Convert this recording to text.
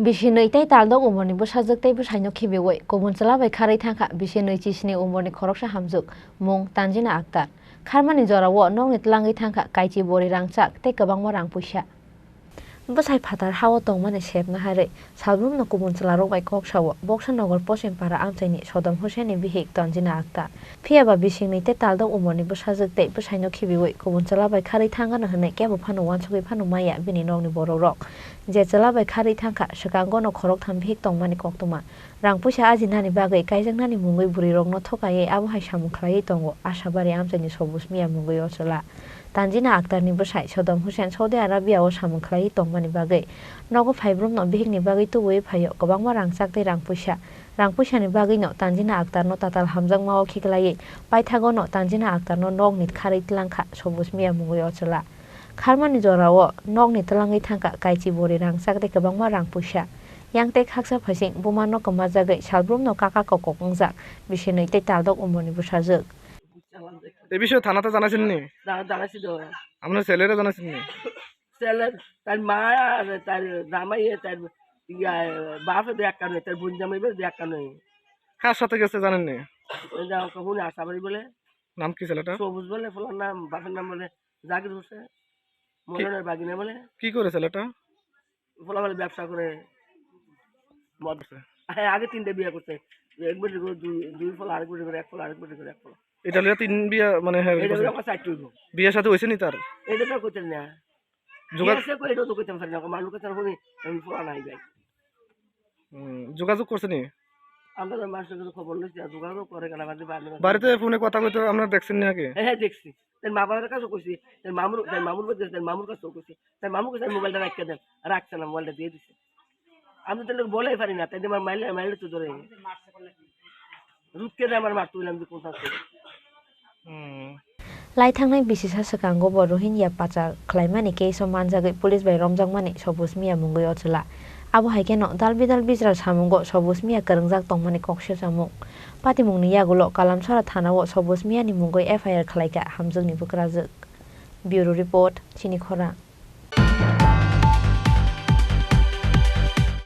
Bisinoi tai taldok umorni bo sajak tai bo saino khibiwoi kobon chala bai kharai thangkha bisinoi chisni umorni khoroksa hamjuk mung Tanjina Akhtar kharmani jorawo nongni tlangai thangkha kaichi bori rangchak tei kwbangma rang puisa bwsai phatar hawo tongmani sebna harai salbrumno kobon chalarok bai koksawo Boksannagar Posinpara amchaini Sodam Hussaini bihik Tanjina Akhtar phiaba bisingni tai taldok umorni bo sajak tai bo saino khibiwoi kobon chala bai kharai thangano hwnai kebo phano wansugui phano maya bini nongni borokrok je chalabai kharai thangkha skangono khorok tham bihik tongmani koktoma rang puisa ajinani bagai kaijaknani mungoi burirokno thokaiye abo hai samung khlaiui tongo Ashabari amchaini Sobus Miya mungoi ochela Tanjina Akhtar ni bwsai Sodam Hussain Saudi Arabia o samung khlaiui tongmani bagai nogo phaibrumno bihikni bagai tubuiui phaio kwbangma rangchak tei rang puisani bagui no Tanjina Akhtar no tatal hamjakmao khiklaiui paithagono Tanjina Akhtar no nogni kharai tlangkha Sobus Miya mungoi ochela kharmani jorao nogni tlangai thangkha kaichi bori rangchak tei kwbangma rang puisa yangtek haksa phasing bumano kamajagai salbrumno kaka kokok ongjak bisinoi tei taldok umorni bwsajak এই বিষয়ে থানাতে জানাছেন নি? জানাইছি তো আপনার ছেলেরা জানাছেন নি? ছেলে তার মা আর তার জামাই তার ইয়া বাপে দু একটা নয় তার বোন জামাই দু একটা নয় কার সাথে গেছে জানেন নি? কখন আশাবাড়ি বলে নাম কি ছেলেটা? সবুজ বলে ফলার নাম বাপের নাম বলে জাকির হোসেন মনের বাগিনা বলে কি করে ছেলেটা? ফলা বলে ব্যবসা করে মদ হ্যাঁ আগে তিনটে বিয়ে করছে এক বছর করে দুই ফলা আরেক বছর করে এক ফলা আরেক বছর করে এক ফলা এটা লিয়া তিন বিয়া মানে হ্যাঁ বিয়ের সাথে হইছে নি তার? এটা তো করতেন না এটা তো করতাম না মানুষ কাছে ফলা নাই যাই যোগাযোগ করছে নি? আমরা তো মানুষের কাছে খবর লইছি যোগাযোগ করে কেন বাড়িতে ফোনে কথা কইতে আপনারা দেখছেন নি আগে? হ্যাঁ দেখছি তার মা বাবার কাছেও কইছি তার মামুর কাছেও কইছি তার মামুর কাছে মোবাইলটা রাখতে দেন রাখছে না মোবাইলটা দিয়ে দিছে আমি তো বলেই পারি না তাই আমার মাইলে তো ধরে রুটকে দেয় আমার মার তুইলাম যে কোথাও lai thangnai bisisa skango bo Rohingya pacha khlaimani keiso manjagai police bai romjakmani Sobus Miya mungoi ochela abo haikeno dalbidal bijra samungo Sobus Miya karangjak tongmani kokse samung patimungni yagulo kalamsara thanao Sobus Miya ni mungoi FIR khlaika hamjakni bukrajak Bureau Report Chini Khora।